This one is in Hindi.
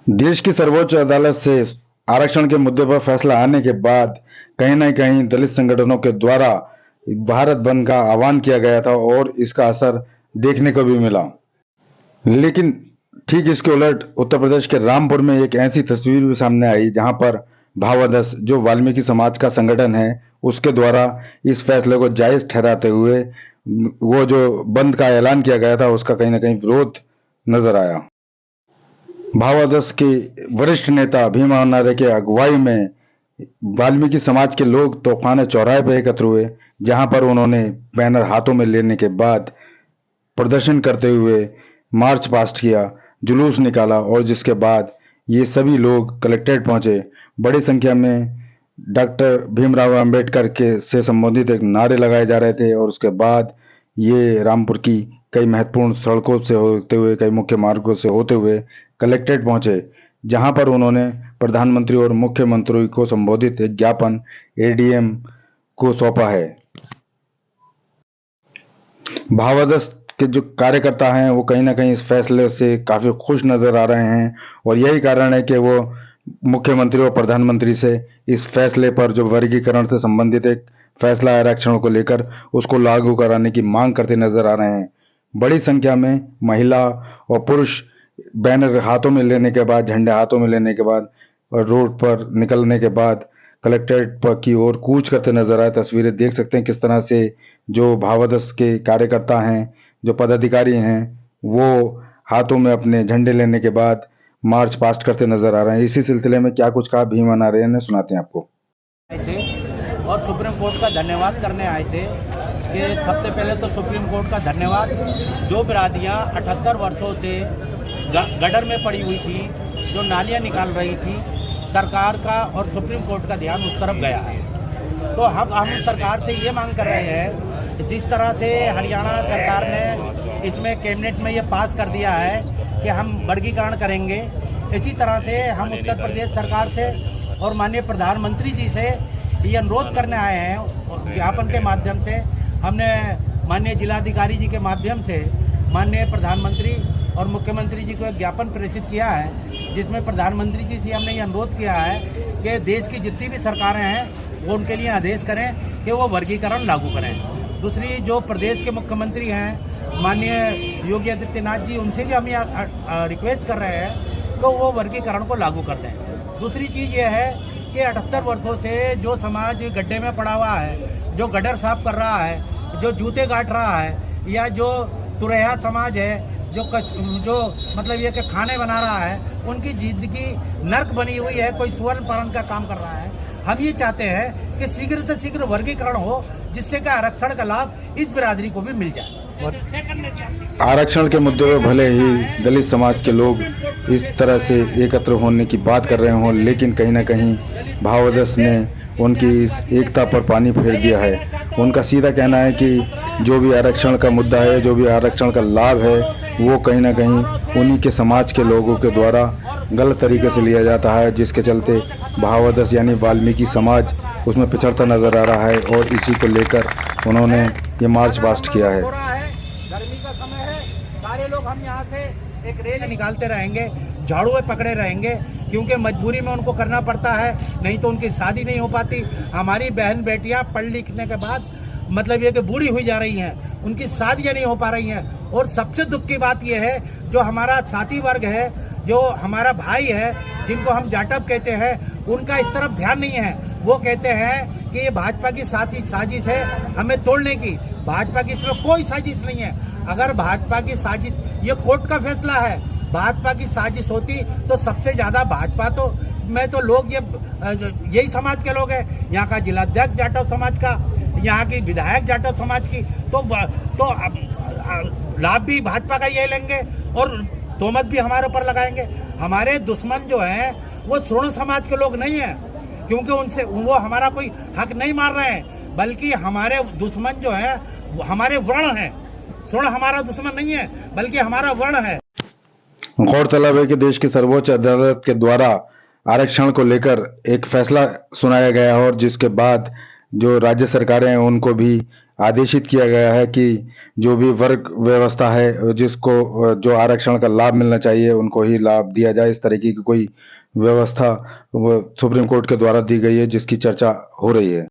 देश की सर्वोच्च अदालत से आरक्षण के मुद्दे पर फैसला आने के बाद कहीं न कहीं दलित संगठनों के द्वारा भारत बंद का आह्वान किया गया था और इसका असर देखने को भी मिला। लेकिन ठीक इसके उलट उत्तर प्रदेश के रामपुर में एक ऐसी तस्वीर भी सामने आई जहां पर भावादस जो वाल्मीकि समाज का संगठन है उसके द्वारा इस फैसले को जायज ठहराते हुए वो जो बंद का ऐलान किया गया था उसका कहीं न कहीं विरोध नजर आया। भावादस के वरिष्ठ नेता भीमा आर्य के अगुवाई में वाल्मीकि समाज के लोग तोफाने चौराहे पर एकत्र हुए, जहां पर उन्होंने बैनर हाथों में लेने के बाद प्रदर्शन करते हुए मार्च पास्ट किया, जुलूस निकाला और जिसके बाद ये सभी लोग कलेक्ट्रेट पहुंचे। बड़ी संख्या में डॉक्टर भीमराव अंबेडकर के से संबंधित एक नारे लगाए जा रहे थे और उसके बाद ये रामपुर की कई महत्वपूर्ण सड़कों से होते हुए, कई मुख्य मार्गों से होते हुए कलेक्ट्रेट पहुंचे, जहां पर उन्होंने प्रधानमंत्री और मुख्यमंत्री को संबोधित एक ज्ञापन एडीएम को सौंपा है। भावादस के जो कार्यकर्ता हैं वो कहीं ना कहीं इस फैसले से काफी खुश नजर आ रहे हैं और यही कारण है कि वो मुख्यमंत्री और प्रधानमंत्री से इस फैसले पर जो वर्गीकरण से संबंधित एक फैसला है आरक्षण को लेकर उसको लागू कराने की मांग करते नजर आ रहे हैं। बड़ी संख्या में महिला और पुरुष बैनर हाथों में लेने के बाद, झंडे हाथों में लेने के बाद और रोड पर निकलने के बाद कलेक्ट्रेट पर की ओर कूच करते नजर आए। तस्वीरें देख सकते हैं किस तरह से जो भावादस के कार्यकर्ता हैं, जो पदाधिकारी हैं, वो हाथों में अपने झंडे लेने के बाद मार्च पास्ट करते नजर आ रहे हैं। इसी सिलसिले में क्या कुछ कहा भीम आर्य ने, सुनाते हैं आपको। थे और सुप्रीम कोर्ट का धन्यवाद करने आए थे कि सबसे पहले तो सुप्रीम कोर्ट का धन्यवाद, जो बिरादियाँ 78 वर्षों से गटर में पड़ी हुई थी, जो नालियाँ निकाल रही थी, सरकार का और सुप्रीम कोर्ट का ध्यान उस तरफ गया है। तो हम सरकार से ये मांग कर रहे हैं, जिस तरह से हरियाणा सरकार ने इसमें कैबिनेट में ये पास कर दिया है कि हम वर्गीकरण करेंगे, इसी तरह से हम उत्तर प्रदेश सरकार से और माननीय प्रधानमंत्री जी से ये अनुरोध करने आए हैं। ज्ञापन के माध्यम से हमने माननीय जिलाधिकारी जी के माध्यम से माननीय प्रधानमंत्री और मुख्यमंत्री जी को एक ज्ञापन प्रेषित किया है, जिसमें प्रधानमंत्री जी से हमने ये अनुरोध किया है कि देश की जितनी भी सरकारें हैं वो उनके लिए आदेश करें कि वो वर्गीकरण लागू करें। दूसरी, जो प्रदेश के मुख्यमंत्री हैं माननीय योगी आदित्यनाथ जी, उनसे भी हम यहाँ रिक्वेस्ट कर रहे हैं कि वो वर्गीकरण को लागू कर दें। दूसरी चीज़ ये है कि 78 वर्षों से जो समाज गड्ढे में पड़ा हुआ है, जो गटर साफ कर रहा है, जो जूते गाट रहा है, या जो तुरैया समाज है, जो मतलब ये कि खाने बना रहा है, उनकी जिंदगी नर्क बनी हुई है, कोई स्वर्ण पालन का काम कर रहा है। हम ये चाहते हैं कि शीघ्र से शीघ्र वर्गीकरण हो, जिससे कि आरक्षण का लाभ इस बिरादरी को भी मिल जाए। आरक्षण के मुद्दे पर भले ही दलित समाज के लोग इस तरह से एकत्र होने की बात कर रहे हों, लेकिन कहीं ना कहीं भावादस ने उनकी इस एकता पर पानी फेर दिया है। उनका सीधा कहना है कि जो भी आरक्षण का मुद्दा है, जो भी आरक्षण का लाभ है, वो कहीं ना कहीं उन्हीं के समाज के लोगों के द्वारा गलत तरीके से लिया जाता है, जिसके चलते भावादस यानी वाल्मीकि समाज उसमें पिछड़ता नजर आ रहा है और इसी को लेकर उन्होंने ये मार्च पास्ट किया है। गर्मी का समय है, सारे लोग हम यहाँ से एक रेल निकालते रहेंगे, झाड़ुए पकड़े रहेंगे, क्योंकि मजबूरी में उनको करना पड़ता है, नहीं तो उनकी शादी नहीं हो पाती। हमारी बहन बेटियाँ पढ़ लिखने के बाद मतलब ये कि बूढ़ी हुई जा रही हैं, उनकी शादियाँ नहीं हो पा रही हैं। और सबसे दुख की बात यह है, जो हमारा साथी वर्ग है, जो हमारा भाई है, जिनको हम जाटव कहते हैं, उनका इस तरफ ध्यान नहीं है। वो कहते हैं कि ये भाजपा की साजिश है हमें तोड़ने की। भाजपा की इसमें कोई साजिश नहीं है। अगर भाजपा की साजिश, ये कोर्ट का फैसला है, भाजपा की साजिश होती तो सबसे ज्यादा भाजपा तो मैं तो लोग यही समाज के लोग हैं, यहाँ का जिलाध्यक्ष जाटव समाज का, यहाँ की विधायक जाटव समाज की, तो लाभ भी भाजपा का ये लेंगे और तोहमत भी हमारे ऊपर लगाएंगे। हमारे दुश्मन जो हैं वो स्वर्ण समाज के लोग नहीं हैं, क्योंकि उनसे वो हमारा कोई हक नहीं मार रहे हैं, बल्कि हमारे दुश्मन जो है वो हमारे वर्ण हैं। स्वर्ण हमारा दुश्मन नहीं है, बल्कि हमारा वर्ण है। गौरतलब है कि देश की सर्वोच्च अदालत के द्वारा आरक्षण को लेकर एक फैसला सुनाया गया और जिसके बाद जो राज्य सरकारें हैं उनको भी आदेशित किया गया है कि जो भी वर्ग व्यवस्था है जिसको जो आरक्षण का लाभ मिलना चाहिए उनको ही लाभ दिया जाए। इस तरीके की कोई व्यवस्था सुप्रीम कोर्ट के द्वारा दी गई है जिसकी चर्चा हो रही है।